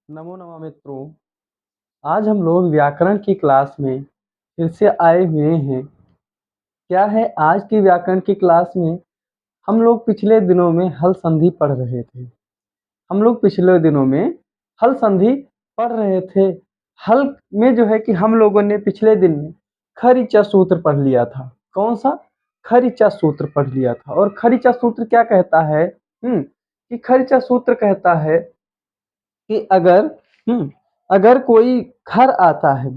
नमो नमः मित्रों। आज हम लोग व्याकरण की क्लास में फिर से आए हुए हैं। क्या है आज की व्याकरण की क्लास में हम लोग पिछले दिनों में हल संधि पढ़ रहे थे। हम लोग पिछले दिनों में हल संधि पढ़ रहे थे। हल में जो है कि हम लोगों ने पिछले दिन में खरिचा सूत्र पढ़ लिया था। कौन सा? खरिचा सूत्र पढ़ लिया था। और खरिचा सूत्र क्या कहता है? कि खरिचा सूत्र कहता है कि अगर कोई खर आता है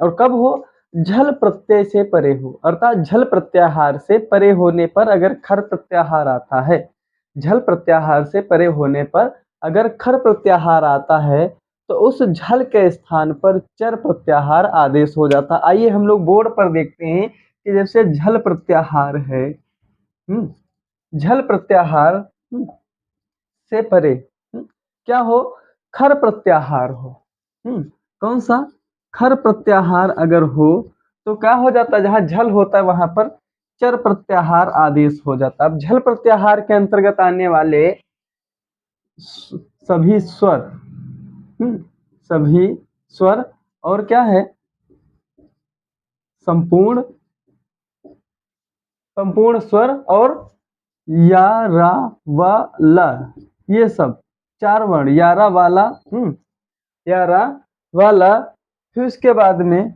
और कब हो? झल प्रत्यय से परे हो, अर्थात झल प्रत्याहार से परे होने पर अगर खर प्रत्याहार आता है, झल प्रत्याहार से परे होने पर अगर खर प्रत्याहार आता है तो उस झल के स्थान पर चर प्रत्याहार आदेश हो जाता। आइए हम लोग बोर्ड पर देखते हैं कि जैसे झल प्रत्याहार है, झल प्रत्याहार से परे क्या हो? खर प्रत्याहार हो। कौन सा? खर प्रत्याहार अगर हो तो क्या हो जाता है? जहां झल होता है वहां पर चर प्रत्याहार आदेश हो जाता है। अब झल प्रत्याहार के अंतर्गत आने वाले सभी स्वर, सभी स्वर और क्या है? संपूर्ण संपूर्ण स्वर और या, रा, व, ल, ये सब चार वर्ण, यारा वाला, यारा वाला, फिर उसके बाद में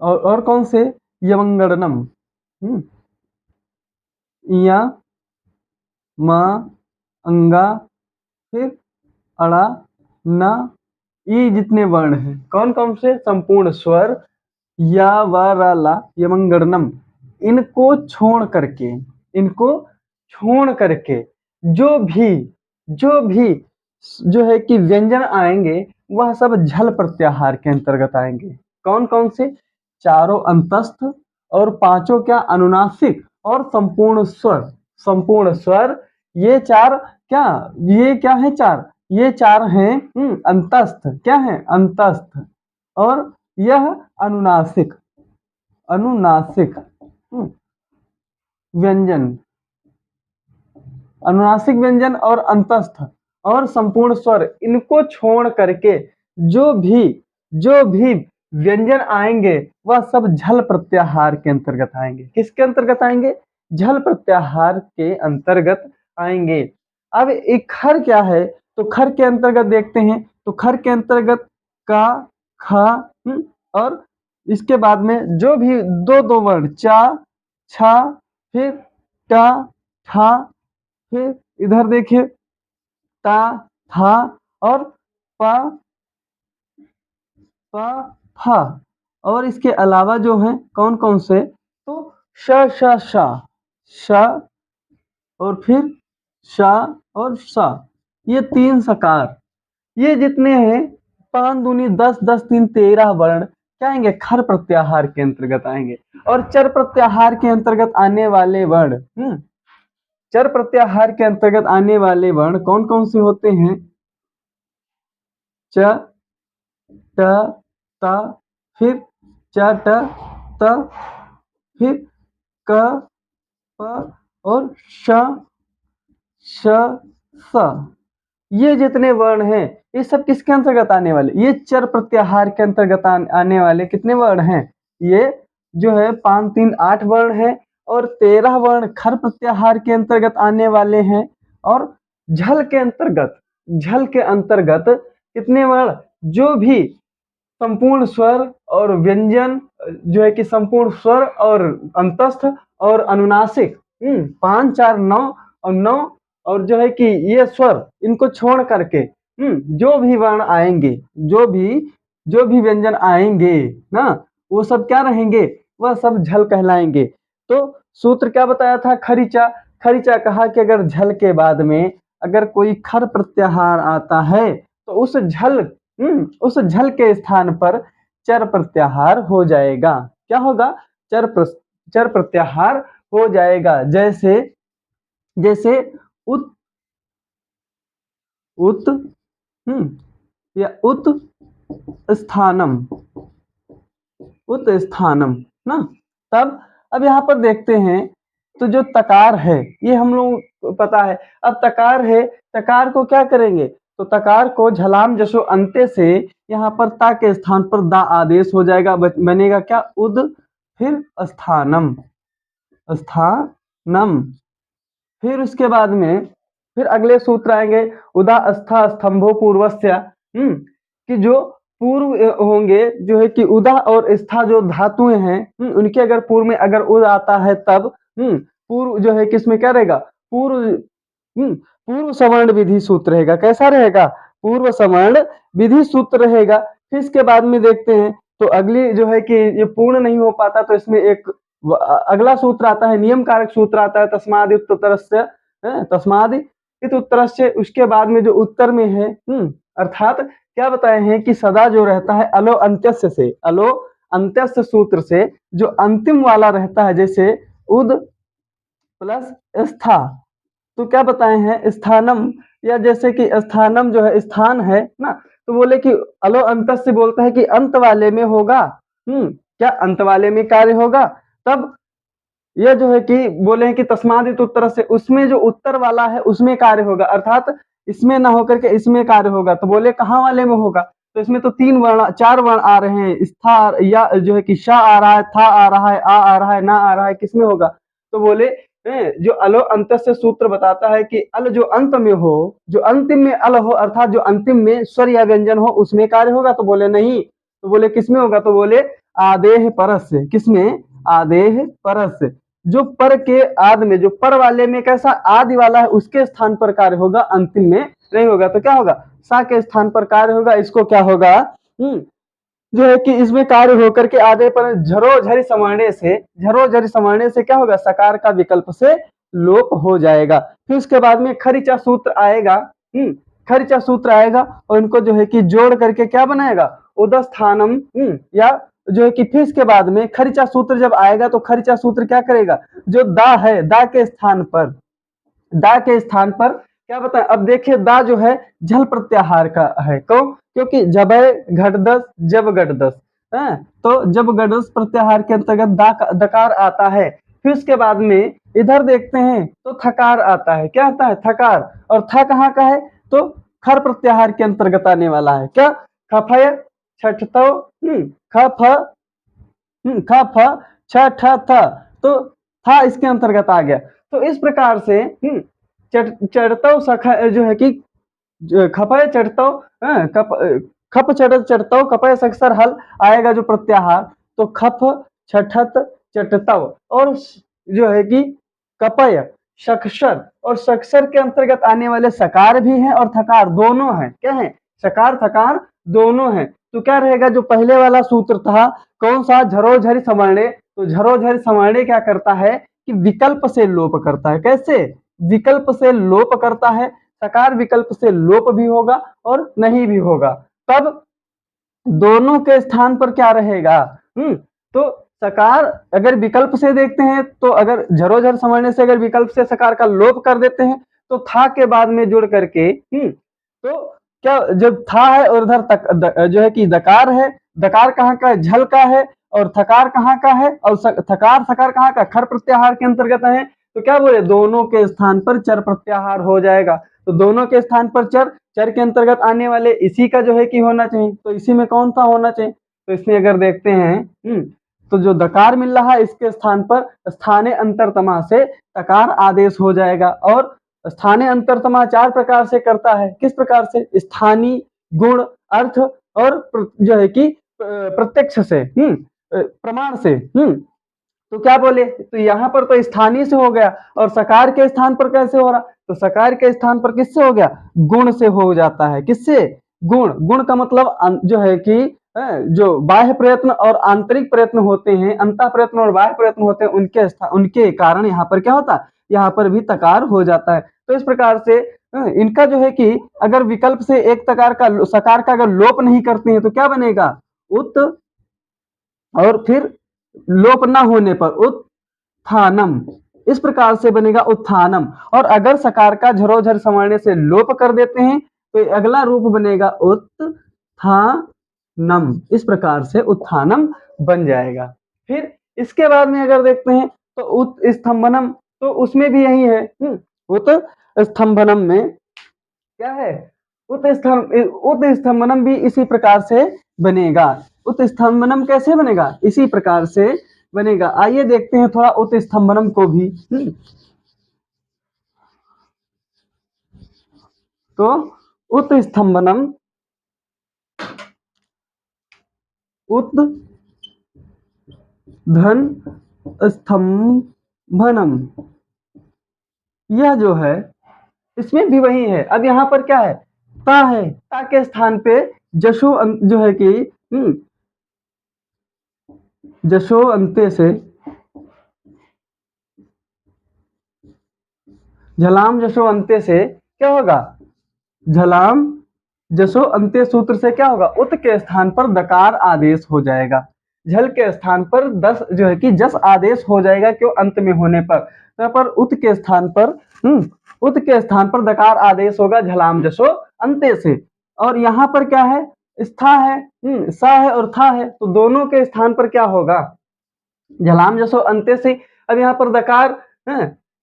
और कौन से? यमंगड़नम, इया, मा, अंगा, फिर अड़ा, ना, ये जितने वर्ण हैं कौन कौन से? संपूर्ण स्वर, या, व, र, ला, यमंगड़नम, इनको छोड़ करके जो भी जो है कि व्यंजन आएंगे वह सब झल प्रत्याहार के अंतर्गत आएंगे। कौन कौन से? चारों अंतस्थ और पांचों क्या? अनुनासिक और संपूर्ण स्वर। ये चार क्या? ये क्या है? चार, ये चार हैं अंतस्थ। क्या है? अंतस्थ। और यह अनुनासिक, अनुनासिक व्यंजन, अनुनासिक व्यंजन और अंतस्थ और संपूर्ण स्वर, इनको छोड़ करके जो भी व्यंजन आएंगे वह सब झल प्रत्याहार के अंतर्गत आएंगे। किसके अंतर्गत आएंगे? झल प्रत्याहार के अंतर्गत आएंगे। अब एक खर क्या है? तो खर के अंतर्गत देखते हैं तो खर के अंतर्गत का, खा, और इसके बाद में जो भी दो दो वर्ण, चा, छा, फिर टा, ठा, फिर इधर देखिए ता, था और पा, पा, फा, और इसके अलावा जो है कौन कौन से? तो श, श, शा, श, और फिर शा और सा, ये तीन सकार, ये जितने हैं 5 दूनी 10, 10 तीन 13 वर्ण क्या आएंगे? खर प्रत्याहार के अंतर्गत आएंगे। और चर प्रत्याहार के अंतर्गत आने वाले वर्ण, चर प्रत्याहार के अंतर्गत आने वाले वर्ण कौन कौन से होते हैं? च, ट, त, फिर च, ट, त, फिर क, प और श, श, स, ये जितने वर्ण हैं ये सब किसके अंतर्गत आने वाले? ये चर प्रत्याहार के अंतर्गत आने वाले कितने वर्ण हैं? ये जो है 5 3 8 वर्ण है और 13 वर्ण खर प्रत्याहार के अंतर्गत आने वाले हैं। और झल के अंतर्गत कितने वर्ण? जो भी संपूर्ण स्वर और व्यंजन, जो है कि संपूर्ण स्वर और अंतस्थ और अनुनासिक, 5 4 9 और 9, और जो है कि ये स्वर, इनको छोड़ करके जो भी वर्ण आएंगे, जो भी व्यंजन आएंगे ना, वो सब क्या रहेंगे? वह सब झल कहलाएंगे। तो सूत्र क्या बताया था? खरिचा। खरिचा कहा कि अगर झल के बाद में अगर कोई खर प्रत्याहार आता है तो उस झल के स्थान पर चर प्रत्याहार हो जाएगा। क्या होगा? चर प्रत्याहार हो जाएगा। जैसे जैसे उत, उत, या उत स्थानम, उत स्थानम ना। तब अब यहाँ पर देखते हैं तो जो तकार है ये हम लोग को पता है। अब तकार है, तकार को क्या करेंगे? तो तकार को झलाम जसो अंत्य से यहाँ पर ता के स्थान पर दा आदेश हो जाएगा, बनेगा क्या? उद, फिर स्थानम, स्थानम। फिर उसके बाद में फिर अगले सूत्र आएंगे, उदा अस्था स्तंभो पूर्वस्य, कि जो पूर्व होंगे, जो है कि उदा और स्था जो धातुएं हैं, उनके अगर पूर्व में अगर उद आता है तब पूर्व जो है किसमें क्या रहेगा? पूर्व पूर्व सवर्ण विधि सूत्र रहेगा। कैसा रहेगा? पूर्व सवर्ण विधि सूत्र रहेगा। फिर इसके बाद में देखते हैं तो अगली जो है कि ये पूर्ण नहीं हो पाता तो इसमें एक अगला सूत्र आता है, नियम कारक सूत्र आता है, तस्मादित उत्तरस्य, तस्मादित उत्तरस्य। उसके बाद में जो उत्तर में है, अर्थात क्या बताए हैं कि सदा जो रहता है अलो अंत्यस्य से, अलो अंत्यस्य सूत्र से जो अंतिम वाला रहता है, जैसे उद प्लस स्था, तो क्या बताए हैं? स्थानम, या जैसे कि स्थानम जो है स्थान है ना, तो बोले कि अलो अंत से बोलता है कि अंत वाले में होगा। क्या अंत वाले में कार्य होगा? तब यह जो है कि बोले हैं कि तस्मादित उत्तर से, उसमें जो उत्तर वाला है उसमें कार्य होगा, अर्थात इसमें ना होकर के इसमें कार्य होगा। तो बोले कहाँ वाले में होगा? तो इसमें तो 3 वर्ण 4 वर्ण आ रहे हैं, स्था या जो है कि शा आ रहा है, था आ रहा है, आ रहा है, ना आ रहा है, किसमें होगा? तो बोले जो अलो अंत से सूत्र बताता है कि अल जो अंत में हो, जो अंतिम में अल हो, अर्थात जो अंतिम में स्वर या व्यंजन हो उसमें कार्य होगा। तो बोले नहीं, तो बोले किसमें होगा? तो बोले आदेह परस से। किसमें? आदेह परस से। जो पर के आद में, जो पर वाले में कैसा आदि वाला है उसके स्थान पर कार्य होगा, अंतिम में नहीं होगा। तो क्या होगा? सा के स्थान पर कार्य होगा। इसको क्या होगा? जो है कि इसमें कार्य होकर के आधे पर झरोझरी समाने से, झरोझरी समाने से क्या होगा? सकार का विकल्प से लोप हो जाएगा। फिर उसके बाद में खरिचा सूत्र आएगा, खरिचा सूत्र आएगा और इनको जो है कि जोड़ करके क्या बनाएगा? उदस्थानम, या जो है कि फिर इसके बाद में खरिचा सूत्र जब आएगा तो खरिचा सूत्र क्या करेगा? जो दा है, दा के स्थान पर, दा के स्थान पर क्या बताएं? अब देखिए दा जो है झल प्रत्याहार का है। क्यों? क्योंकि जब घटदस, जब घटदस, तो जब घटदस प्रत्याहार के अंतर्गत दकार आता है। फिर उसके बाद में इधर देखते हैं तो थकार आता है। क्या आता है? थकार। और था कहाँ का है? तो खर प्रत्याहार के अंतर्गत आने वाला है। क्या? खफय छठतो, ख फ छ ठ थ, तो था इसके अंतर्गत आ गया। तो इस प्रकार से चढ़तो सखा जो है कि खपय चढ़तो, खप चढ़तो कपय सक्षर हल आएगा जो प्रत्याहार, तो खप छठत चटतव, और जो है कि कपय शक्षर, और शक्षर के अंतर्गत आने वाले सकार भी हैं और थकार दोनों हैं। क्या है? सकार थकार दोनों हैं। तो क्या रहेगा? जो पहले वाला सूत्र था कौन सा? झरोझरी संवरणे। तो झरोझरी संवरणे क्या करता है कि विकल्प से लोप करता है। कैसे? विकल्प से लोप करता है। सकार विकल्प से लोप भी होगा और नहीं भी होगा। तब दोनों के स्थान पर क्या रहेगा? तो सकार अगर विकल्प से देखते हैं तो अगर झरोझर समझने से अगर विकल्प से सकार का लोप कर देते हैं तो था के बाद में जुड़ करके, तो क्या जब था है और उधर तक जो है कि दकार है, दकार कहाँ का है? झल का है। और थकार कहाँ का है? और थकार सकार कहाँ का? खर प्रत्याहार के अंतर्गत है। तो क्या बोले? दोनों के स्थान पर चर प्रत्याहार हो जाएगा। तो दोनों के स्थान पर चर, चर के अंतर्गत आने वाले इसी का जो है कि होना चाहिए। तो इसी में कौन सा होना चाहिए? तो इसमें अगर देखते हैं तो जो दकार मिल रहा है इसके स्थान पर स्थाने अंतरतमा से तकार आदेश हो जाएगा। और स्थानीय अंतरतमा 4 प्रकार से करता है। किस प्रकार से? स्थानीय, गुण, अर्थ और जो है कि प्रत्यक्ष से, प्रमाण से। तो क्या बोले? तो यहाँ पर तो स्थानीय से हो गया और सकार के स्थान पर कैसे हो रहा? तो सकार के स्थान पर किससे हो गया? गुण से हो जाता है। किससे? गुण। गुण का मतलब जो है कि जो बाह्य प्रयत्न और आंतरिक प्रयत्न होते हैं, अंतः प्रयत्न और बाह्य प्रयत्न होते हैं, उनके कारण यहाँ पर क्या होता है? यहाँ पर भी तकार हो जाता है। तो इस प्रकार से इनका जो है कि अगर विकल्प से एक तकार का सकार का अगर लोप नहीं करते हैं तो क्या बनेगा? उत, और फिर लोप न होने पर उत्थानम। इस प्रकार से बनेगा उत्थानम। और अगर सकार का झरोझर संवरणे से लोप कर देते हैं तो अगला रूप बनेगा उत्थानम। इस प्रकार से उत्थानम बन जाएगा। फिर इसके बाद में अगर देखते हैं तो उत्स्तंभनम, तो उसमें भी यही है। उत्स्तंभनम में क्या है? उत्स्तंभनम भी इसी प्रकार से बनेगा। उत्स्तंभनम कैसे बनेगा? इसी प्रकार से बनेगा। आइए देखते हैं थोड़ा उत्स्तंभनम को भी। तो उत्स्तंभनम, उत धन स्तंभनम, यह जो है इसमें भी वही है। अब यहाँ पर क्या है? ता है। ता के स्थान पे जशो जो है कि जशो अंत्य से, झलाम जशो अंत्य से क्या होगा? झलाम जशो अंत्य सूत्र से क्या होगा? उत के स्थान पर दकार आदेश हो जाएगा। झल के स्थान पर दस जो है कि जस आदेश हो जाएगा, क्यों? अंत में होने पर। यहाँ पर उत के स्थान पर उत के स्थान पर दकार आदेश होगा झलाम जशो अंत्य से। और यहाँ पर क्या है? स्था है, सा है और था है, तो दोनों के स्थान पर क्या होगा? झलाम जसो अंत्य से। अब यहाँ पर दकार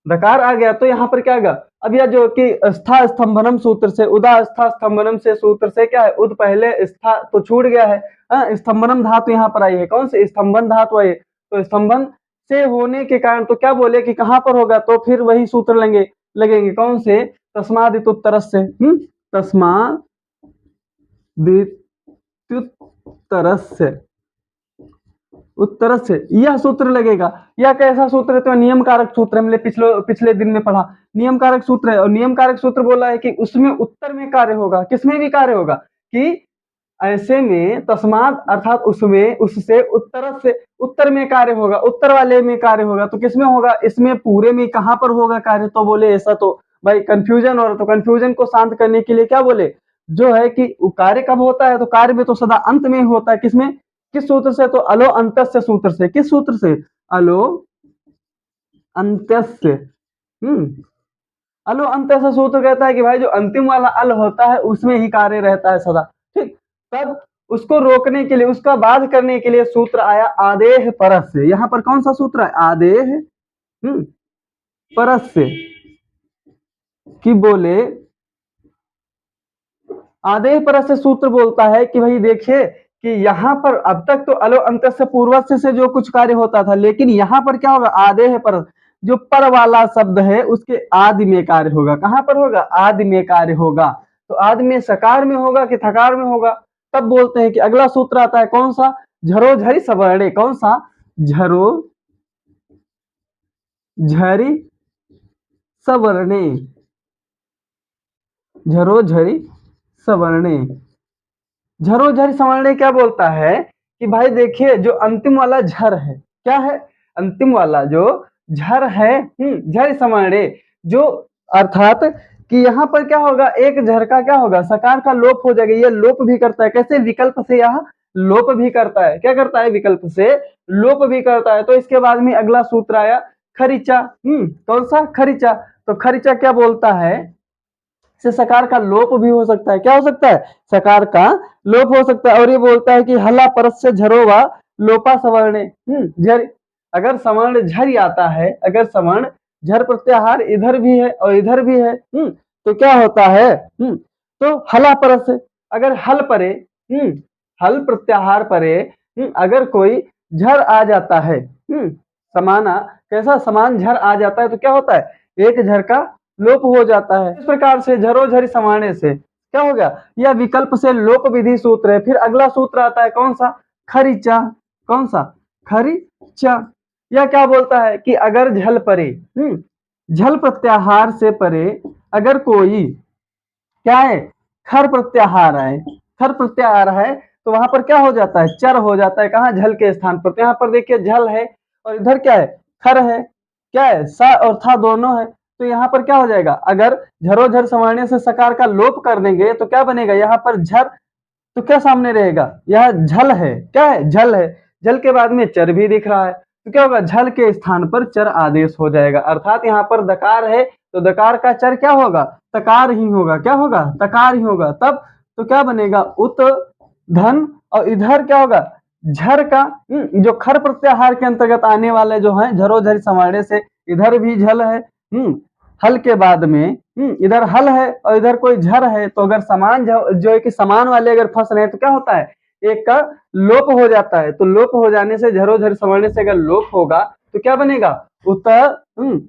दकार आ गया, तो यहाँ पर क्या आएगा? अब यह जो कि स्था स्तंभनम सूत्र से, उदा स्था स्तंभनम से सूत्र से क्या है? उद पहले, स्था तो छूट गया है, स्तंभनम धातु यहाँ पर आई है। कौन से? स्तंभन धातु आई है। तो स्तंभन से होने के कारण तो क्या बोले कि कहाँ पर होगा? तो फिर वही सूत्र लगेंगे। कौन से? तस्मादित्युत्तरस्य, तस्मादित्युत्तरस्य, उत्तर से यह सूत्र लगेगा। यह कैसा सूत्र है? तो नियम कारक सूत्र हमने पिछले दिन में पढ़ा। नियम कारक सूत्र है, और नियम कारक सूत्र बोला है कि उसमें उत्तर में कार्य होगा। किसमें भी कार्य होगा? कि ऐसे में तस्मात अर्थात उसमें, उससे, उत्तर में कार्य होगा, उत्तर वाले में कार्य होगा। तो किसमें होगा? इसमें पूरे में कहाँ पर होगा कार्य? तो बोले ऐसा तो भाई कंफ्यूजन हो रहा, तो कंफ्यूजन को शांत करने के लिए क्या बोले? जो है कि कार्य कब होता है? तो कार्य में तो सदा अंत में होता है। किसमें? किस सूत्र से? तो अलो अंतस्य सूत्र से। किस सूत्र से? अलो अंत्यस्य। अलो अंत्यस्य सूत्र कहता है कि भाई जो अंतिम वाला अल होता है उसमें ही कार्य रहता है सदा। ठीक, तब उसको रोकने के लिए, उसका बाध करने के लिए सूत्र आया आदेह परस से। यहाँ पर कौन सा सूत्र है? आदेह परस से। कि बोले आदेह परस से सूत्र बोलता है कि भाई देखिए कि यहाँ पर अब तक तो अलो अंतस्य पूर्वस्य से जो कुछ कार्य होता था, लेकिन यहाँ पर क्या होगा? आदेह परस, जो पर वाला शब्द है उसके आदि में कार्य होगा। कहाँ पर होगा? आदि में कार्य होगा। तो आदि में सकार में होगा कि थकार में होगा? तब बोलते हैं कि अगला सूत्र आता है कौन सा? झरो झरी सवर्णे। कौन सा? झरो झरी सवर्णे, झरो झरी सवर्णे। झरो झरी सवर्णे क्या बोलता है कि भाई देखिए जो अंतिम वाला झर है, क्या है? अंतिम वाला जो झर है, झर सवर्णे, जो अर्थात कि यहाँ पर क्या होगा? एक झर का क्या होगा? सकार का लोप हो जाएगा। ये लोप भी करता है। कैसे? विकल्प से यह लोप भी करता है। क्या करता है? विकल्प से लोप भी करता है। तो इसके बाद में अगला सूत्र आया खरीचा। कौन सा? खरीचा। तो खरीचा क्या बोलता है? से सकार का लोप भी हो सकता है। क्या हो सकता है? सकार का लोप हो सकता है। और ये बोलता है कि हला परस से झरोवा लोपा सवर्णे। झर, अगर सवर्ण झर आता है, अगर सवर्ण झर प्रत्याहार इधर भी है और इधर भी है, तो क्या होता है? तो हला परस, अगर हल परे, हल प्रत्याहार परे, अगर कोई झर आ जाता है, समाना कैसा? समान झर आ जाता है, तो क्या होता है? एक झर का लोप हो जाता है। इस प्रकार से झरो झरी समाने से क्या हो गया? यह विकल्प से लोप विधि सूत्र है। फिर अगला सूत्र आता है कौन सा? खरीचा। कौन सा? खरीचा। यह क्या बोलता है कि अगर झल परे, झल प्रत्याहार से परे अगर कोई क्या है? खर प्रत्याहार है, खर प्रत्याहार है, तो वहां पर क्या हो जाता है? चर हो जाता है। कहाँ? झल के स्थान पर। तो यहाँ पर देखिए झल है और इधर क्या है? खर है। क्या है? सा और था दोनों है। तो यहाँ पर क्या हो जाएगा? अगर झरो झर संवारने से सकार का लोप कर देंगे तो क्या बनेगा? यहाँ पर झर, तो क्या सामने रहेगा? यह झल है। क्या है? झल है। झल के बाद में चर भी दिख रहा है, तो क्या होगा? झल के स्थान पर चर आदेश हो जाएगा। अर्थात यहाँ पर दकार है तो दकार का चर क्या होगा? तकार ही होगा। क्या होगा? तकार ही होगा। तब तो क्या बनेगा? उत धन, और इधर क्या होगा? झर का जो खर प्रत्याहार के अंतर्गत आने वाले जो है झरो झर संवारने से, इधर भी झल है, हल के बाद में इधर हल है और इधर कोई झर है, तो अगर समान जो है कि समान वाले अगर फंस रहे हैं तो क्या होता है, एक का लोप हो जाता है। तो लोप हो जाने से झरोझर संवरने से अगर लोप होगा तो क्या बनेगा, उत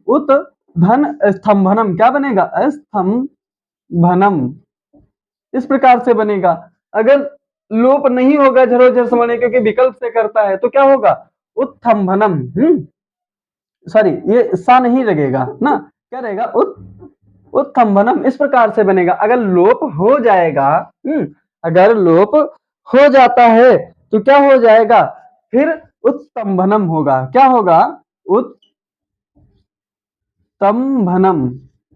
उत धन स्तंभनम। क्या बनेगा, स्तंभनम। इस प्रकार से बनेगा। अगर लोप नहीं होगा झरोझर संवरने क्योंकि विकल्प से करता है तो क्या होगा, उत्थम्भनम। सॉरी, ये सा नहीं लगेगा ना, क्या रहेगा, उत्थम्भनम। इस प्रकार से बनेगा। अगर लोप हो जाएगा, अगर लोप हो जाता है तो क्या हो जाएगा, फिर उत्तंभनम होगा। क्या होगा, उत्तंभनम।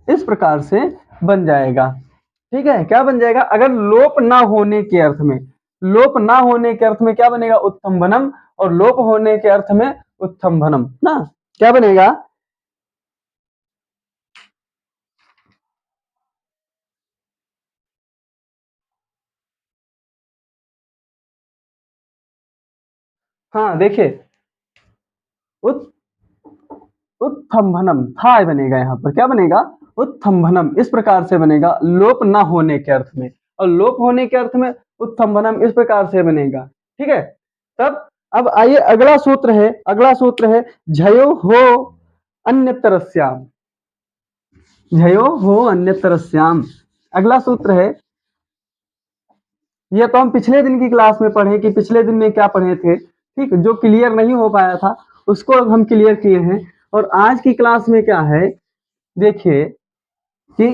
इस प्रकार से बन जाएगा। ठीक है, क्या बन जाएगा, अगर लोप ना होने के अर्थ में, लोप ना होने के अर्थ में क्या बनेगा, उत्तंभनम, और लोप होने के अर्थ में उत्थम्भनम ना। क्या बनेगा, हाँ देखिए, उत उत्थम्भनम था बनेगा, यहाँ पर क्या बनेगा, उत्थम्भनम। इस प्रकार से बनेगा लोप ना होने के अर्थ में, और लोप होने के अर्थ में उत्थम्भनम इस प्रकार से बनेगा। ठीक है, तब अब आइए अगला सूत्र है, अगला सूत्र है झयो हो अन्यतरस्याम। झयो हो अन्यतरस्याम अगला सूत्र है। ये तो हम पिछले दिन की क्लास में पढ़े कि पिछले दिन में क्या पढ़े थे। ठीक, जो क्लियर नहीं हो पाया था उसको अब हम क्लियर किए हैं। और आज की क्लास में क्या है, देखिए कि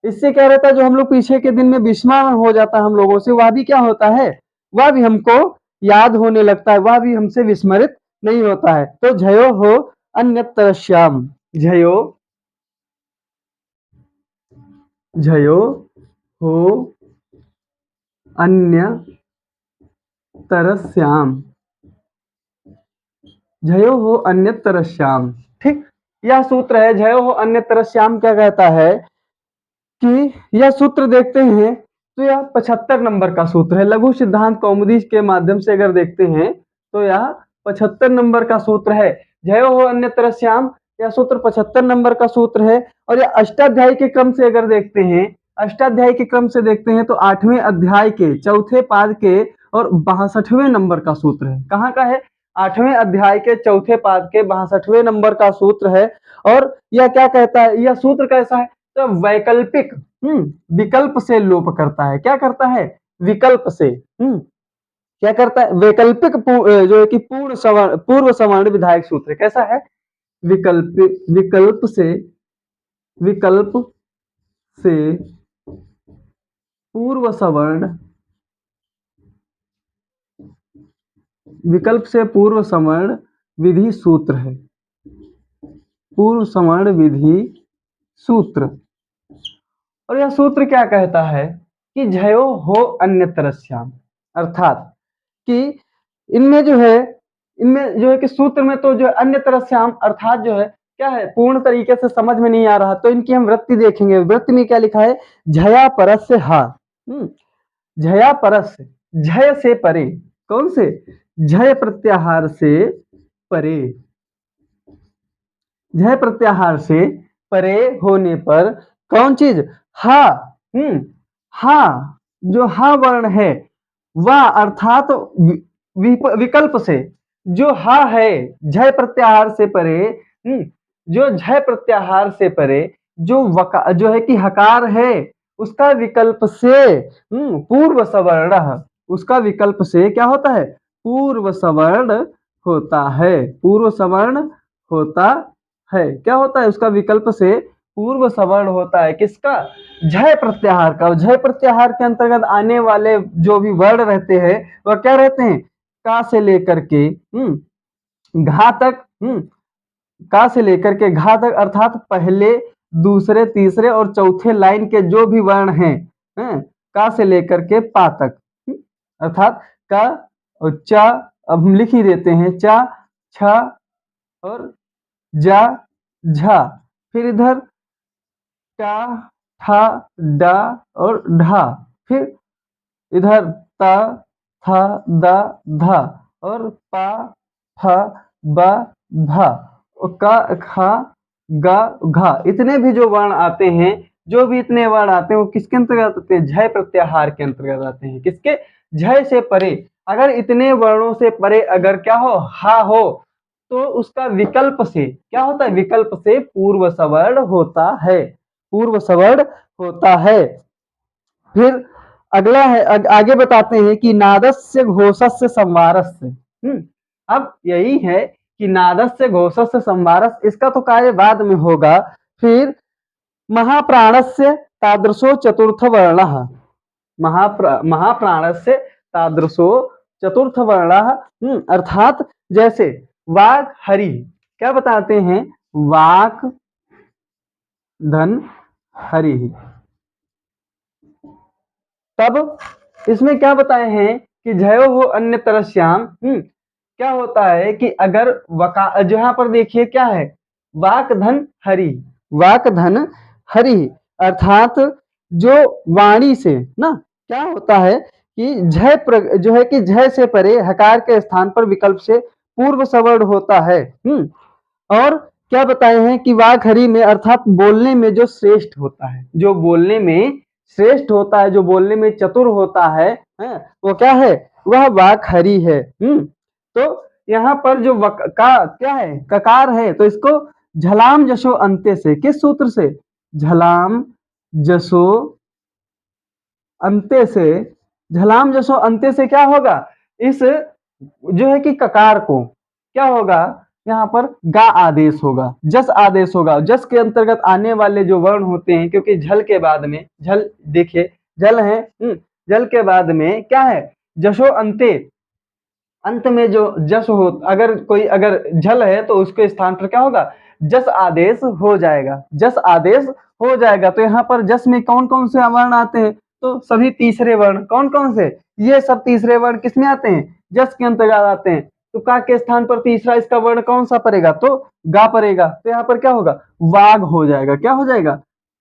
इससे क्या रहता है, जो हम लोग पीछे के दिन में विस्मरण हो जाता है हम लोगों से, वह भी क्या होता है, वह भी हमको याद होने लगता है, वह भी हमसे विस्मरित नहीं होता है। तो झयो हो अन्यतरस्याम, झयो झयो हो अन्य तरस्याम, झयो हो अन्य तरस्याम। ठीक, यह सूत्र है झयो हो अन्य तरस्याम। क्या कहता है कि यह सूत्र देखते हैं तो यह 75 नंबर का सूत्र है। लघु सिद्धांत कौमुदी के माध्यम से अगर देखते हैं तो यह 75 नंबर का सूत्र है। झयो हो अन्य तरस्याम, यह सूत्र 75 नंबर का सूत्र है। और यह अष्टाध्यायी के क्रम से अगर देखते हैं, अष्टाध्यायी के क्रम से देखते हैं तो 8वें अध्याय के चौथे पाद के और 62वें नंबर का सूत्र है। कहाँ का है, 8वें अध्याय के चौथे पाद के 62वें नंबर का सूत्र है। और यह क्या कहता है, यह सूत्र कैसा है, तो वैकल्पिक विकल्प से लोप करता है। क्या करता है, विकल्प से क्या करता है, वैकल्पिक जो है कि पूर्व सवर्ण विधायक सूत्र। कैसा है, विकल्प विकल्प से विकल्प से पूर्व सवर्ण, विकल्प से पूर्व सवर्ण विधि सूत्र है। पूर्व सवर्ण विधि सूत्र। और यह सूत्र क्या कहता है कि झयो हो अन्य तरस्याम, अर्थात कि इनमें जो है, इनमें जो है कि सूत्र में तो जो अन्य तरस्याम अर्थात जो है क्या है, पूर्ण तरीके से समझ में नहीं आ रहा, तो इनकी हम वृत्ति देखेंगे। वृत्ति में क्या लिखा है, झया परस से हा, झया परस, झय से परे, कौन से, झय प्रत्याहार से परे, झय प्रत्याहार से परे होने पर कौन चीज, हा, हा, जो हा वर्ण है वह अर्थात विकल्प से जो हा है, झय प्रत्याहार से परे, जो झय प्रत्याहार से परे जो जो है कि हकार है उसका विकल्प से पूर्व सवर्ण, उसका विकल्प से क्या होता है, पूर्व सवर्ण होता है, पूर्व सवर्ण होता है। क्या होता है, उसका विकल्प से पूर्व सवर्ण होता है। किसका, झय प्रत्याहार का। झय प्रत्याहार के अंतर्गत आने वाले जो भी वर्ण रहते हैं वह क्या रहते हैं, का से लेकर के घा तक, का से लेकर के घा तक, अर्थात पहले दूसरे तीसरे और चौथे लाइन के जो भी वर्ण हैं, का से लेकर के पा तक, अर्थात का और चा, अब हम लिख ही देते हैं, चा, छा और जा, झा, फिर इधर टा, ठा, डा और ढा, फिर इधर ता, था, दा, धा और पा, फा, बा, भा और का, खा, ग, घ, इतने भी जो वर्ण आते हैं, जो भी इतने वर्ण आते हैं वो किसके अंतर्गत आते हैं? झय प्रत्याहार के अंतर्गत आते हैं। किसके? झय से परे। अगर इतने वर्णों से परे अगर क्या हो? हा हो, तो उसका विकल्प से क्या होता है? विकल्प से पूर्व सवर्ण होता है, पूर्व सवर्ण होता है। फिर अगला है, आगे बताते हैं कि नादस्य घोषस्य संवारस्य। अब यही है कि नादस्य घोषस्य संवारस, इसका तो कार्य बाद में होगा। फिर महाप्राणस्य तादृशो चतुर्थ वर्ण, महाप्राणस्य तादृशो चतुर्थ वर्ण, अर्थात जैसे वाक हरि, क्या बताते हैं? वाक धन हरि। तब इसमें क्या बताए हैं कि जयो वो अन्य तरस्याम, क्या होता है कि अगर वका, जो यहाँ पर देखिए क्या है? वाक धन हरि, वाक धन हरि, अर्थात जो वाणी से ना क्या होता है कि जो है कि झय से परे हकार के स्थान पर विकल्प से पूर्व सवर्ण होता है। और क्या बताए हैं कि वाक हरि में अर्थात बोलने में जो श्रेष्ठ होता है, जो बोलने में श्रेष्ठ होता है, जो बोलने में चतुर होता है, वो क्या है? वह वाक हरि है। तो यहाँ पर जो का क्या है? ककार है, तो इसको झलाम जसो अंत्य से, किस सूत्र से? झलाम जसो अंत्य से, झलाम जसो अंत्य से क्या होगा? इस जो है कि ककार को क्या होगा? यहाँ पर गा आदेश होगा, जस आदेश होगा। जस के अंतर्गत आने वाले जो वर्ण होते हैं, क्योंकि झल के बाद में, झल देखिए जल है, जल के बाद में क्या है? जसो अंत्य, अंत में जो जस हो, अगर कोई अगर झल है तो उसके स्थान पर क्या होगा? जस आदेश हो जाएगा, जस आदेश हो जाएगा। तो यहाँ पर जस में कौन कौन से वर्ण आते हैं? तो सभी तीसरे वर्ण। कौन कौन से? ये सब तीसरे वर्ण किसमें आते हैं? जस के अंतर्गत आते हैं। तो का के स्थान पर तीसरा इसका वर्ण कौन सा पड़ेगा? तो गा पड़ेगा। तो यहाँ पर क्या होगा? वाग हो जाएगा। क्या हो जाएगा?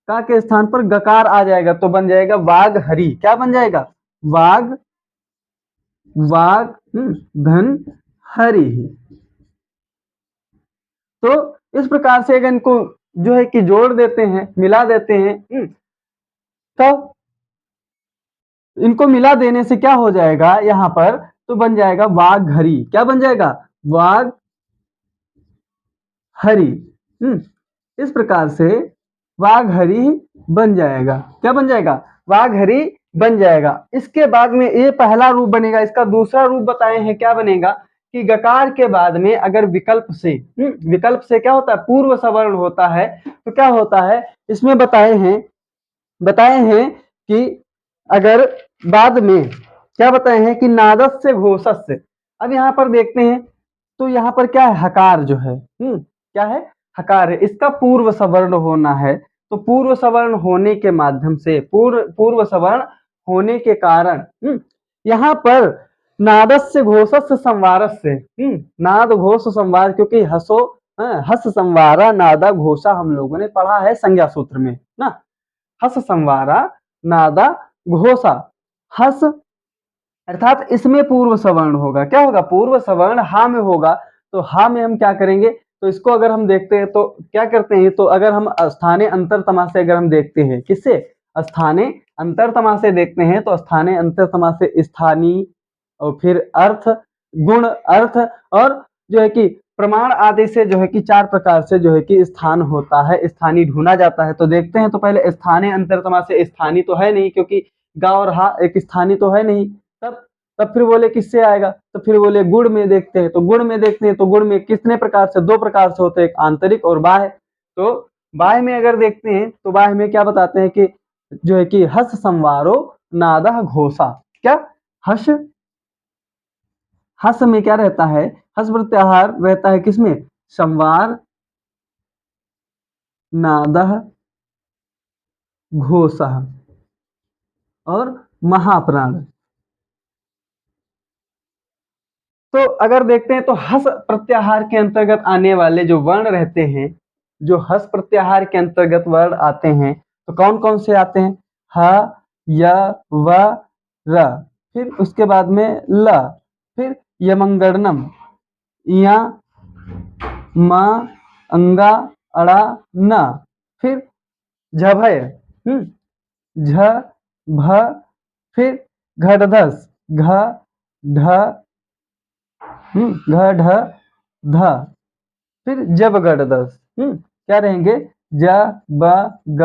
का के स्थान पर गकार आ जाएगा, तो बन जाएगा वाग हरि। क्या बन जाएगा? वाग, वाग धन हरि। तो इस प्रकार से अगर इनको जो है कि जोड़ देते हैं, मिला देते हैं, तो इनको मिला देने से क्या हो जाएगा? यहाँ पर तो बन जाएगा वाघ हरि। क्या बन जाएगा? वाघ हरि। इस प्रकार से वाघ हरि बन जाएगा। क्या बन जाएगा? वाघ हरि बन जाएगा। इसके बाद में ये पहला रूप बनेगा। इसका दूसरा रूप बताए हैं, क्या बनेगा कि गकार के बाद में अगर विकल्प से, विकल्प से क्या होता है? पूर्व सवर्ण होता है, तो क्या होता है? इसमें बताए हैं कि अगर बाद में क्या बताए हैं कि नादस्य घोषस्य। अब यहाँ पर देखते हैं, तो यहाँ पर क्या है? हकार जो है, क्या है? हकार है। इसका पूर्व सवर्ण होना है, तो पूर्व सवर्ण होने के माध्यम से, पूर्व सवर्ण होने के कारण यहाँ पर नादस्य घोषस्य संवारस्य, नाद घोष संवार, क्योंकि हसो हस संवारा नादा घोषा हम लोगों ने पढ़ा है संज्ञा सूत्र में ना। हस संवारा नादा घोषा, हस अर्थात इसमें पूर्व सवर्ण होगा। क्या होगा? पूर्व सवर्ण हा में होगा। तो हा में हम क्या करेंगे? तो इसको अगर हम देखते हैं तो क्या करते हैं? तो अगर हम स्थानीय अंतरतमा से अगर हम देखते हैं, किससे? स्थानीय अंतरतमा से देखते हैं, तो स्थानीय अंतरतमा से स्थानीय, और फिर अर्थ, गुण, अर्थ, और जो है कि प्रमाण आदि से जो है कि 4 प्रकार से जो है कि स्थान होता है, स्थानीय ढूंढा जाता है। तो देखते हैं, तो पहले स्थानीय अंतरतमा से स्थानीय तो है नहीं, क्योंकि गा और हा एक स्थानीय तो है नहीं। तब फिर बोले किससे आएगा? तो फिर बोले गुण में देखते हैं। तो गुण में देखते हैं, तो गुण में कितने प्रकार से? 2 प्रकार से होते हैं, एक आंतरिक और बाह्य। तो बाह्य में अगर देखते हैं, तो बाह्य में क्या बताते हैं कि जो है कि हस संवारो नादः घोषा। क्या? हस, हस में क्या रहता है? हस प्रत्याहार रहता है किसमें? संवार नादः घोषा और महाप्राण। तो अगर देखते हैं, तो हस प्रत्याहार के अंतर्गत आने वाले जो वर्ण रहते हैं, जो हस प्रत्याहार के अंतर्गत वर्ण आते हैं, तो कौन कौन से आते हैं? ह, य, व, र, फिर उसके बाद में ल, फिर यमंगणम, इया, म, अंगा, अड़ा न, फिर झभय, झ भ, फिर घटधस, घ ढ, घ ढ ध, फिर जबगढ़दस। क्या रहेंगे? ज ब ग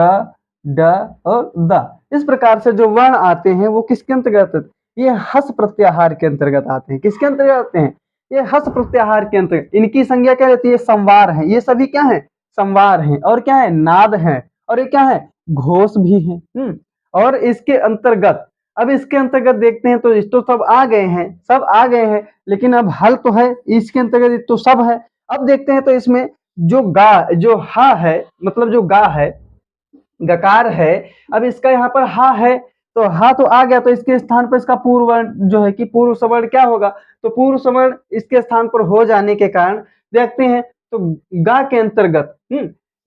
ड और द। इस प्रकार से जो वर्ण आते हैं वो किसके अंतर्गत? ये हस प्रत्याहार के अंतर्गत आते हैं। किसके अंतर्गत आते हैं? ये हस प्रत्याहार के अंतर्गत। इनकी संज्ञा क्या रहती है? संवार है। ये सभी क्या है? संवार हैं। और क्या है? नाद है। और ये क्या है? घोष भी है। और इसके अंतर्गत, अब इसके अंतर्गत देखते हैं तो तो सब आ गए हैं, सब आ गए हैं, लेकिन अब हल तो है इसके अंतर्गत, तो सब है। अब देखते हैं तो इसमें जो गा, जो हा है, मतलब जो गा है, गकार है, अब इसका यहाँ पर हा है, तो हा तो आ गया, तो इसके स्थान पर इसका पूर्व वर्ण जो है कि पूर्व सवर्ण क्या होगा? तो पूर्व सवर्ण इसके स्थान पर हो जाने के कारण देखते हैं तो गा के अंतर्गत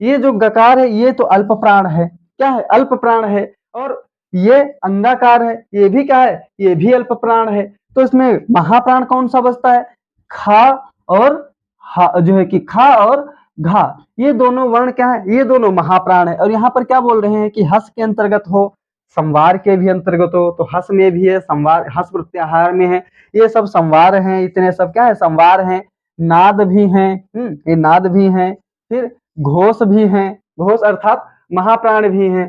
ये जो गकार है ये तो अल्प प्राण है। क्या है? अल्प प्राण है। और ये अंगाकार है, ये भी क्या है? ये भी अल्प प्राण है। तो इसमें महाप्राण कौन सा बचता है? खा और हा, जो है कि खा और घा, ये दोनों वर्ण क्या है? ये दोनों महाप्राण है। और यहाँ पर क्या बोल रहे हैं कि हस के अंतर्गत हो, संवार के भी अंतर्गत हो, तो हस में भी है, संवार हस प्रत्याहार में है, ये सब संवार हैं। इतने सब क्या है? संवार हैं। नाद भी हैं, ये नाद भी हैं। फिर घोष भी हैं, घोष अर्थात महाप्राण भी हैं।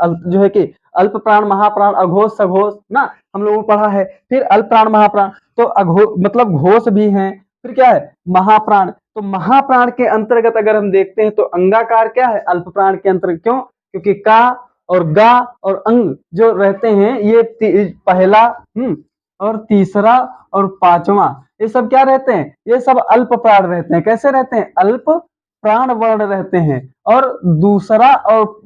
जो है कि अल्प प्राण, महाप्राण, अघोष, सघोष ना, हम लोगों ने पढ़ा है। फिर अल्प प्राण, महाप्राण, तो मतलब घोष भी हैं। फिर क्या है? महाप्राण। तो महाप्राण के अंतर्गत अगर हम देखते हैं तो अंगाकार क्या है? अल्प प्राण के अंतर्गत। क्यों? क्योंकि का और गा और अंग जो रहते हैं ये पहला और तीसरा और पांचवा, ये सब क्या रहते हैं? ये सब अल्प प्राण रहते हैं। कैसे रहते हैं? अल्प प्राण वर्ण रहते हैं। और दूसरा और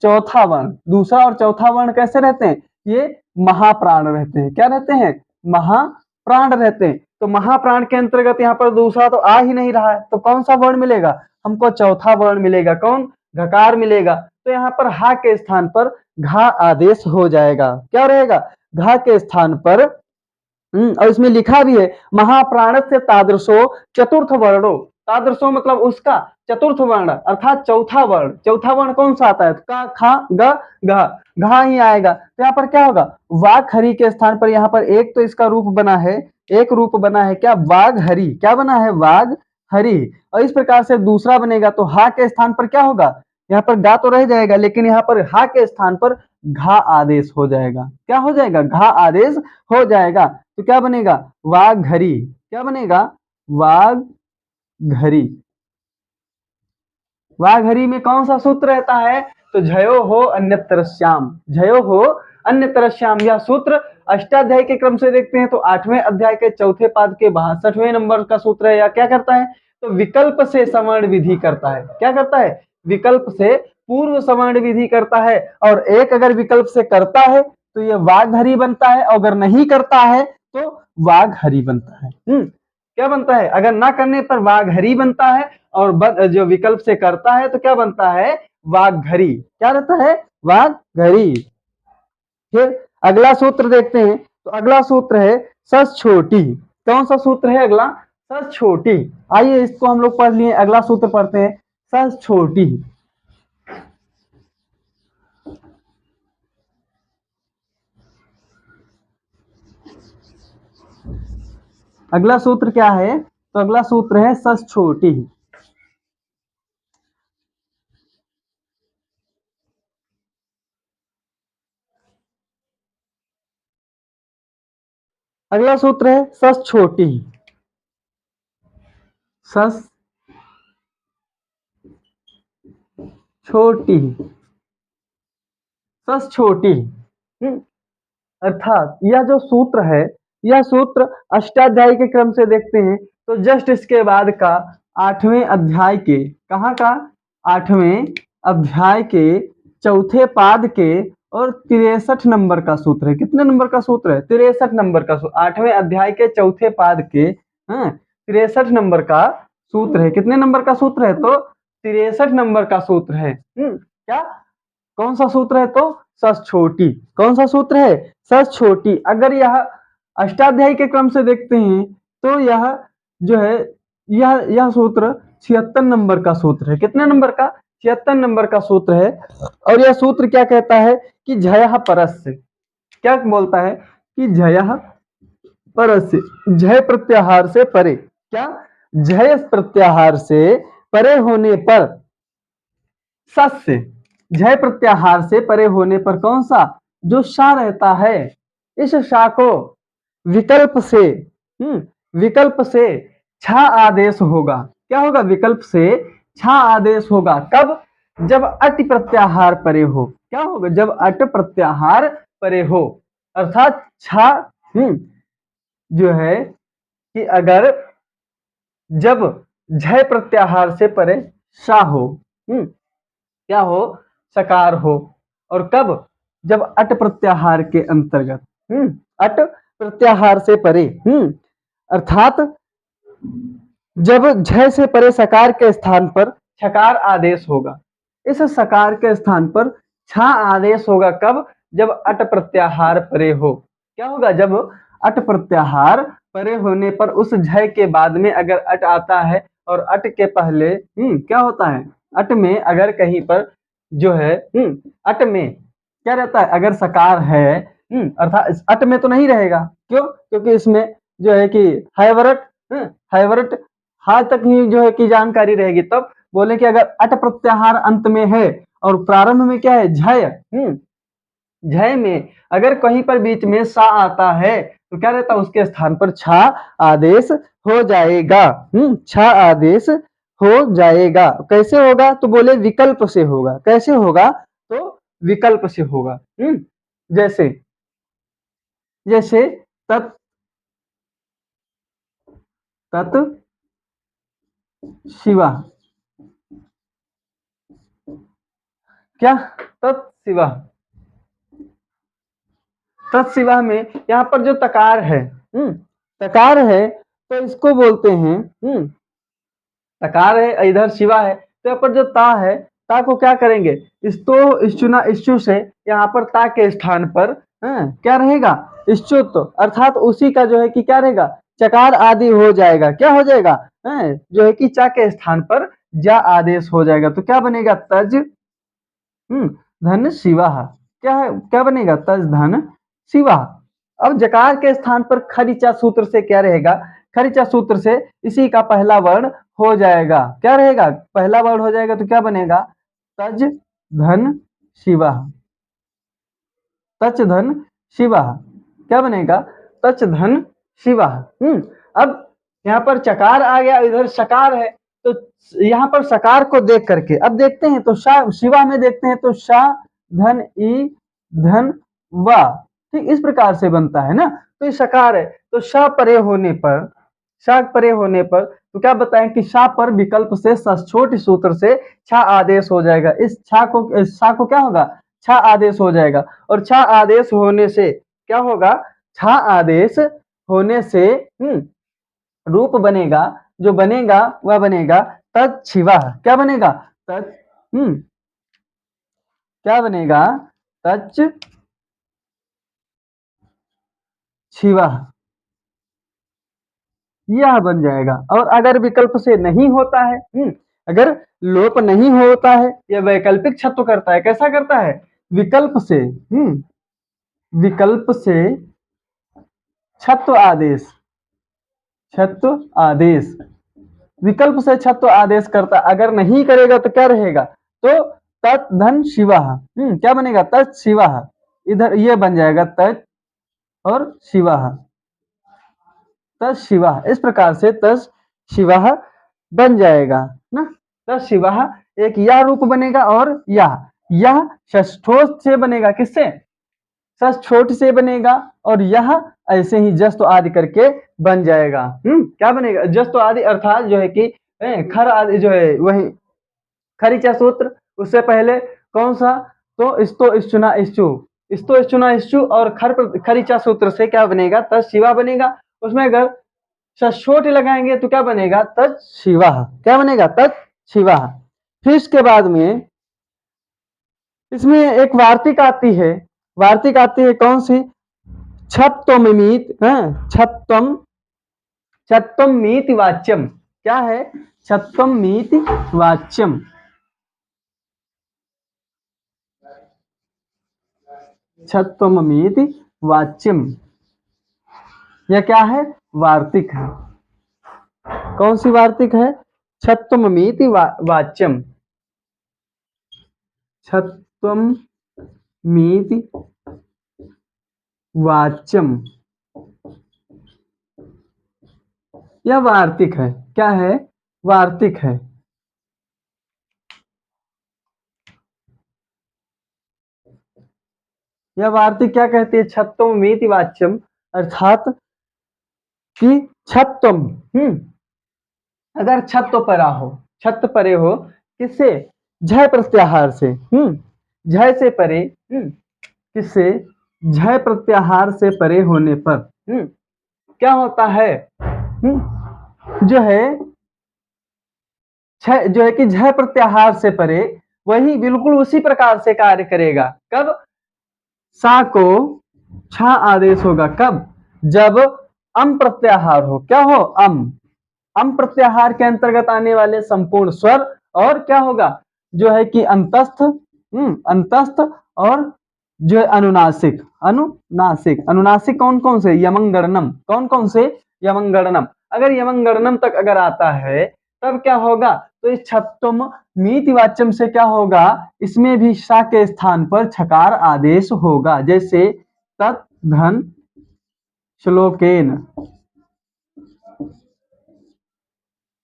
चौथा वर्ण, दूसरा और चौथा वर्ण कैसे रहते हैं? ये महाप्राण रहते हैं। क्या रहते हैं? महाप्राण रहते हैं। तो महाप्राण के अंतर्गत यहाँ पर दूसरा तो आ ही नहीं रहा है, तो कौन सा वर्ण मिलेगा हमको? चौथा वर्ण मिलेगा। कौन? घकार मिलेगा। तो यहाँ पर हा के स्थान पर घा आदेश हो जाएगा। क्या रहेगा? घा के स्थान पर और इसमें लिखा भी है महाप्राण से तादृशो चतुर्थ वर्णो। तादृशो मतलब उसका चतुर्थ वर्ण अर्थात चौथा वर्ण। चौथा वर्ण कौन सा आता है? का, खा, ग, घा ही आएगा। तो यहाँ पर क्या होगा? वाघ हरि के स्थान पर यहाँ पर एक तो इसका रूप बना है, एक रूप बना है क्या? वाघ हरि। क्या बना है? वाघ हरि। और इस प्रकार से दूसरा बनेगा तो हा के स्थान पर क्या होगा? यहाँ पर गा तो रह जाएगा, लेकिन यहाँ पर हा के स्थान पर घा आदेश हो जाएगा। क्या हो जाएगा? घा आदेश हो जाएगा। तो क्या बनेगा? वाघरी। क्या बनेगा? वाघरी। वाघरी में कौन सा सूत्र रहता है? तो झयो हो अन्यतरस्याम, झयो हो अन्यतरस्याम। यह सूत्र अष्टाध्याय के क्रम से देखते हैं तो 8वें अध्याय के चौथे पाद के 62वें नंबर का सूत्र है। या क्या करता है? तो विकल्प से सवर्ण विधि करता है। क्या करता है? विकल्प से पूर्व सवर्ण विधि करता है। और एक अगर विकल्प से करता है तो यह वाघरी बनता है, और अगर नहीं करता है तो वाघरी बनता है। क्या बनता है? अगर ना करने पर वाघरी बनता है, और जो विकल्प से करता है तो क्या बनता है? वाघरी। क्या रहता है? वाघरी। फिर अगला सूत्र देखते हैं तो अगला सूत्र है सस छोटी। कौन सा सूत्र है अगला? सस छोटी। आइए इसको हम लोग पढ़ लिए, अगला सूत्र पढ़ते हैं सस छोटी। अगला सूत्र क्या है? तो अगला सूत्र है सस छोटी। अगला सूत्र है सस छोटी। सस छोटी, सस छोटी। अर्थात यह जो सूत्र है, यह सूत्र अष्टाध्यायी के क्रम से देखते हैं तो जस्ट इसके बाद का 8वें अध्याय के, कहाँ का? 8वें अध्याय के चौथे पाद के और 63 नंबर का सूत्र है। कितने नंबर का सूत्र है? 63 नंबर का सूत्र। 8वें अध्याय के चौथे पाद के 63 नंबर का सूत्र है। कितने नंबर का सूत्र है? तो 63 नंबर का सूत्र है। क्या? कौन सा सूत्र है? तो सस छोटी। कौन सा सूत्र है? सस छोटी। अगर यह अष्टाध्यायी के क्रम से देखते हैं तो यह जो है यह सूत्र 76 नंबर का सूत्र है। कितने नंबर का? 76 नंबर का सूत्र है। और यह सूत्र क्या कहता है कि झयः परस्य, क्या बोलता है कि झयः परस्य, झय प्रत्याहार से परे, क्या? झय प्रत्याहार से परे होने पर सस्य, झय प्रत्याहार से परे होने पर कौन सा? जो सा रहता है, इस सा को विकल्प से विकल्प से छा आदेश होगा। क्या होगा? विकल्प से छा आदेश होगा। कब? जब अट प्रत्याहार परे हो। क्या होगा? जब अट प्रत्याहार परे हो। अर्थात छा जो है कि अगर जब झय प्रत्याहार से परे सा हो, क्या हो? सकार हो। और कब? जब अट प्रत्याहार के अंतर्गत, अट प्रत्याहार से परे, अर्थात जब झय से परे सकार के स्थान पर छकार आदेश होगा। इस सकार के स्थान पर छा आदेश होगा। कब? जब अट प्रत्याहार परे हो। क्या होगा? जब अट प्रत्याहार परे होने पर उस झय के बाद में अगर अट आता है और अट के पहले क्या होता है? अट में अगर कहीं पर जो है अट में क्या रहता है? अगर सकार है, अर्थात अट में तो नहीं रहेगा। क्यों? क्योंकि इसमें जो है कि हैवरट हैवरट हा तक ही जो है कि जानकारी रहेगी। तब बोले कि अगर अट प्रत्याहार अंत में है और प्रारंभ में क्या है? झय, झय में अगर कहीं पर बीच में सा आता है तो क्या रहता है? उसके स्थान पर छा आदेश हो जाएगा। छा आदेश हो जाएगा। कैसे होगा? तो बोले विकल्प से होगा। कैसे होगा? तो विकल्प से होगा। जैसे जैसे तत् तत् शिवा, क्या? तत्शिवा, तत्शिवा में यहाँ पर जो तकार है, तकार है तो इसको बोलते हैं, तकार है इधर शिवा है तो यहाँ पर जो ता है, ता को क्या करेंगे? इस्तो इश्चुना इश्चु से यहाँ पर ता के स्थान पर क्या रहेगा? इश्चुत, अर्थात उसी का जो है कि क्या रहेगा? चकार आदि हो जाएगा। क्या हो जाएगा? जो है कि चा के स्थान पर जा आदेश हो जाएगा। तो क्या बनेगा? तज धन शिवा। क्या है? क्या बनेगा? तज धन शिवा। अब जकार के स्थान पर खरिचा सूत्र से क्या रहेगा? खरिचा सूत्र से इसी का पहला वर्ण हो जाएगा। क्या रहेगा? पहला वर्ण हो जाएगा तो क्या बनेगा? तज धन शिवा। तच धन शिवा। क्या बनेगा? तच धन शिवा। अब यहाँ पर चकार आ गया, इधर सकार है तो यहाँ पर सकार को देख करके अब देखते हैं तो शिवा में देखते हैं तो शा धन ई धन वा, ठीक इस प्रकार से बनता है ना। तो ये सकार है तो श परे होने पर, श परे होने पर तो क्या बताएं कि श पर विकल्प से सचोट सूत्र से छा आदेश हो जाएगा। इस छा को सा को क्या होगा? छा आदेश हो जाएगा। और छा आदेश होने से क्या होगा? छा आदेश होने से रूप बनेगा, जो बनेगा वह बनेगा तत्शिवा। क्या बनेगा? तत् क्या बनेगा? तच शिवा, यह बन जाएगा। और अगर विकल्प से नहीं होता है, अगर लोप नहीं होता है, यह वैकल्पिक छत्व करता है। कैसा करता है? विकल्प से विकल्प से छत्व आदेश, छत्व आदेश, विकल्प से छत्व आदेश करता। अगर नहीं करेगा तो क्या रहेगा? तो तत् धन शिवा, क्या बनेगा? तत् शिवा। इधर ये बन जाएगा तत् और शिवा, तत् शिवा। इस प्रकार से तत् शिवा बन जाएगा ना। तत् शिवा एक यह रूप बनेगा और यह षष्ठोष्ठ से बनेगा। किससे? षष्ठोष्ठ से बनेगा। और यह ऐसे ही जस्तो आदि करके बन जाएगा। क्या बनेगा? जस्तो आदि अर्थात जो है कि खर आदि जो है वही खरिचा सूत्र। उससे पहले कौन सा? तो इस्तो इश्चुना इश्चु, इस्तो इश्चुना इश्चु और खरिचा सूत्र से क्या बनेगा? तत् शिवा बनेगा। उसमें अगर षष्ठोट लगाएंगे तो क्या बनेगा? तत् शिवा। क्या बनेगा? तत् शिवा। फिर इसके बाद में इसमें एक वार्तिक आती है। वार्तिक आती है कौन सी? छत्वमित, छत्वम छत्वमीति वाच्यम। क्या है? छत्वमीति वाच्यम। छत्वमीति वाच्यम, यह क्या है? वार्तिक है। कौन सी वार्तिक है? छत्वमीति वाच्यम। छत्वमीति वाच्यम, यह वार्तिक है। क्या है? वार्तिक है। यह वार्तिक क्या कहती है? छत्वमीति वाच्यम, अर्थात कि छत्वम, अगर छत्व परा हो, छत्व परे हो, किससे? झय प्रत्याहार से, झय से परे, किससे? झय प्रत्याहार से परे होने पर, क्या होता है? जो है जो है कि झय प्रत्याहार से परे, वही बिल्कुल उसी प्रकार से कार्य करेगा। कब? सा को छा आदेश होगा। कब? जब अम प्रत्याहार हो। क्या हो? अम प्रत्याहार के अंतर्गत आने वाले संपूर्ण स्वर, और क्या होगा? जो है कि अंतस्थ, अंतस्थ, और जो है अनुनासिक। अनुनासिक कौन कौन से? यमंगणनम। कौन कौन से? यमंगणनम। अगर यमंगणनम तक अगर आता है तब क्या होगा? तो इस छत्वमीति वाच्यम से क्या होगा? इसमें भी सा के स्थान पर छकार आदेश होगा। जैसे तत् धन श्लोकेन,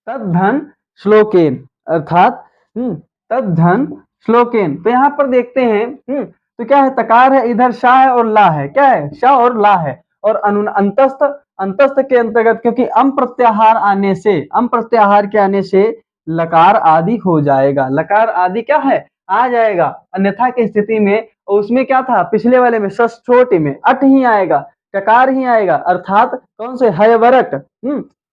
तद्धन श्लोकेन, अर्थात तद्धन श्लोकेन। तो यहाँ पर देखते हैं, तो क्या है? तकार है, इधर शा है और ला है। क्या है? शा और ला है। और अंतस्थ, अंतस्थ के अंतर्गत क्योंकि अम प्रत्याहार आने से, अम प्रत्याहार के आने से लकार आदि हो जाएगा। लकार आदि क्या है? आ जाएगा। अन्यथा की स्थिति में उसमें क्या था? पिछले वाले में षष्ठोटि में अट ही आएगा, टकार ही आएगा, अर्थात कौन से? हयवरट।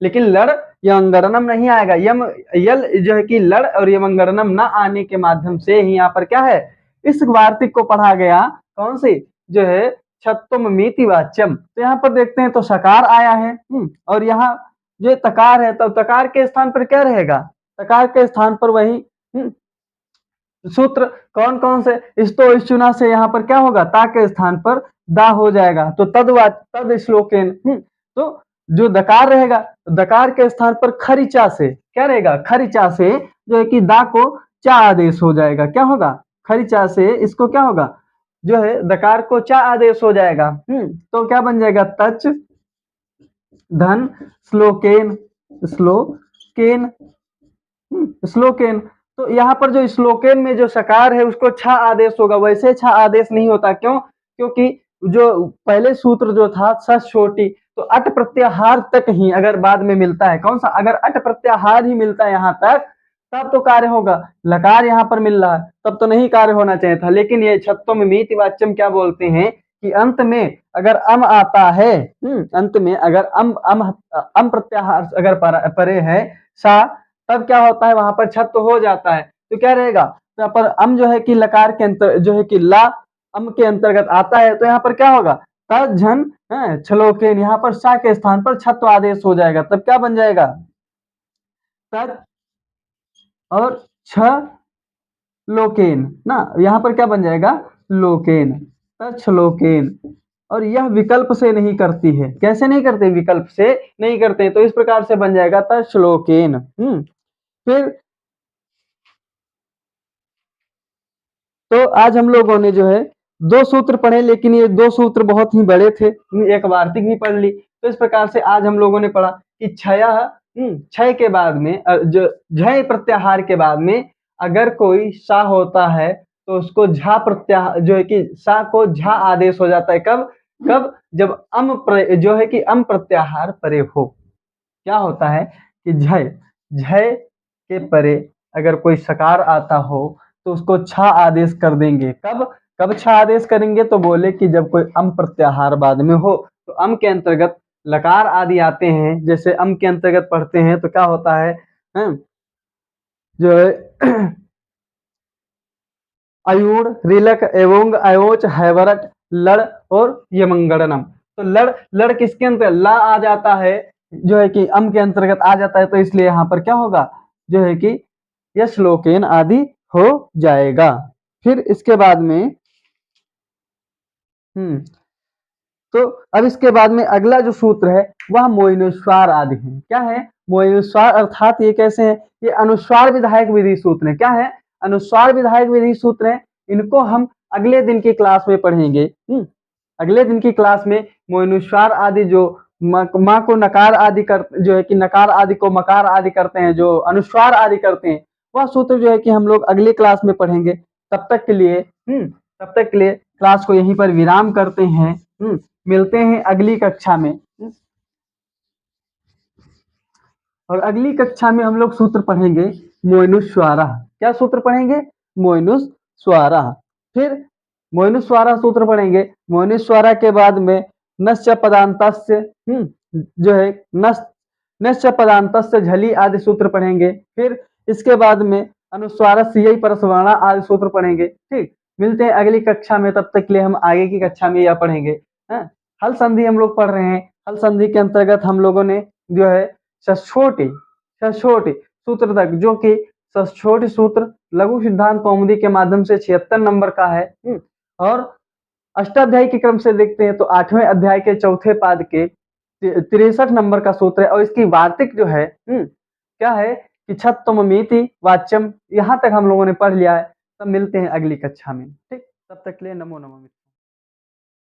लेकिन लड़ यमंगणनम नहीं आएगा। यम यल जो है कि लड़ और यमंगणनम न आने के माध्यम से ही यहाँ पर क्या है? इस वार्तिक को पढ़ा गया। कौन सी? जो है छत्वमीति वाच्यम। तो यहाँ पर देखते हैं तो सकार आया है, और यहाँ जो तकार है, तो तकार के स्थान पर क्या रहेगा? तकार के स्थान पर वही सूत्र कौन कौन से? इस्तो इश्चुना से यहाँ पर क्या होगा? ता के स्थान पर दा हो जाएगा। तो तद श्लोकेन, तो जो दकार रहेगा, दकार के स्थान पर खरिचा से क्या रहेगा? खरिचा से जो है कि दा को चा आदेश हो जाएगा। क्या होगा? खरिचा से इसको क्या होगा? जो है दकार को चा आदेश हो जाएगा। तो क्या बन जाएगा? तच धन श्लोकेन, श्लोकेन, श्लोकेन। तो यहाँ पर जो श्लोकेन में जो सकार है उसको छा आदेश होगा। वैसे छा आदेश नहीं होता। क्यों? क्योंकि जो पहले सूत्र जो था षष्ठोटि, तो अट प्रत्याहार तक ही अगर बाद में मिलता है, कौन सा? अगर अट प्रत्याहार ही मिलता है यहाँ तक, तब तो कार्य होगा। लकार यहाँ पर मिल रहा है तब तो नहीं कार्य होना चाहिए था। लेकिन ये छत्वमीति वाच्यम क्या बोलते हैं कि अंत में अगर अम आता है, अंत में अगर अम प्रत्याहार अगर परे है सा, तब क्या होता है? वहां पर छत्व हो जाता है। तो क्या रहेगा? तो यहाँ पर अम जो है कि लकार के अंतर जो है कि ला अम के अंतर्गत आता है, तो यहाँ पर क्या होगा? तन छलोकेन, यहाँ पर सा के स्थान पर छत्व आदेश हो जाएगा। तब क्या बन जाएगा? तत् और छ लोकेन ना, यहाँ पर क्या बन जाएगा? लोकेन, तछलोकेन। और यह विकल्प से नहीं करती है। कैसे नहीं करते? विकल्प से नहीं करते। तो इस प्रकार से बन जाएगा तछलोकेन। फिर तो आज हम लोगों ने जो है 2 सूत्र पढ़े, लेकिन ये 2 सूत्र बहुत ही बड़े थे। एक वार्तिक भी पढ़ ली। तो इस प्रकार से आज हम लोगों ने पढ़ा कि क्षय के बाद में जो झय प्रत्याहार के बाद में अगर कोई सा होता है तो उसको झा प्रत्याहार जो है कि सा को झा आदेश हो जाता है। कब? कब? जब जो है कि अम प्रत्याहार परे हो। क्या होता है कि झय के परे अगर कोई सकार आता हो तो उसको छा आदेश कर देंगे। कब? कब छा आदेश करेंगे? तो बोले कि जब कोई अम प्रत्याहार बाद में हो। तो अम के अंतर्गत लकार आदि आते हैं। जैसे अम के अंतर्गत पढ़ते हैं तो क्या होता है, जो है अयूण, रिलक, एवोंग, अयोच, हैवरट, लड़ और यमंगणनम। तो लड़ किसके अंतर्गत? ला आ जाता है। जो है कि अम के अंतर्गत आ जाता है, तो इसलिए यहाँ पर क्या होगा, जो है कि यश लोकेन आदि हो जाएगा। फिर इसके बाद में तो अब इसके बाद में अगला जो सूत्र है वह मोइनुस्वार आदि है। क्या है? मोइनुस्वार अर्थात ये कैसे है? ये अनुस्वार विधायक विधि सूत्र है। क्या है? अनुस्वार विधायक विधि सूत्र है। इनको हम अगले दिन की क्लास में पढ़ेंगे। अगले दिन की क्लास में मोइनुस्वार आदि जो माँ को नकार आदि कर, जो है कि नकार आदि को मकार आदि करते हैं, जो अनुस्वार आदि करते हैं, वह सूत्र जो है कि हम लोग अगले क्लास में पढ़ेंगे। तब तक के लिए क्लास को यहीं पर विराम करते हैं। मिलते हैं अगली कक्षा में। और अगली कक्षा में हम लोग सूत्र पढ़ेंगे मोइनुस्वारा। क्या सूत्र पढ़ेंगे? मोइनुस्वारा। फिर मोइनुस्वारा सूत्र पढ़ेंगे। मोइनुस्वारा के बाद में नश्च पदान्तस्य, जो है नश्च पदान्तस्य झली आदि सूत्र पढ़ेंगे। फिर इसके बाद में अनुस्वारस्य परसवर्णा आदि सूत्र पढ़ेंगे। ठीक, मिलते हैं अगली कक्षा में। तब तक के लिए हम आगे की कक्षा में यह पढ़ेंगे। हल संधि हम लोग पढ़ रहे हैं। हल संधि के अंतर्गत हम लोगों ने जो है सचोटी सूत्र तक, जो कि सचोटी सूत्र लघु सिद्धांत कौमुदी के माध्यम से 76 नंबर का है। और अष्टाध्यायी के क्रम से देखते हैं तो 8वें अध्याय के चौथे पाद के 63 नंबर का सूत्र है। और इसकी वार्तिक जो है क्या है कि छत्तममीति वाच्यम। यहाँ तक हम लोगों ने पढ़ लिया है। तब मिलते हैं अगली कक्षा में। ठीक, तब तक के लिए नमो नमः।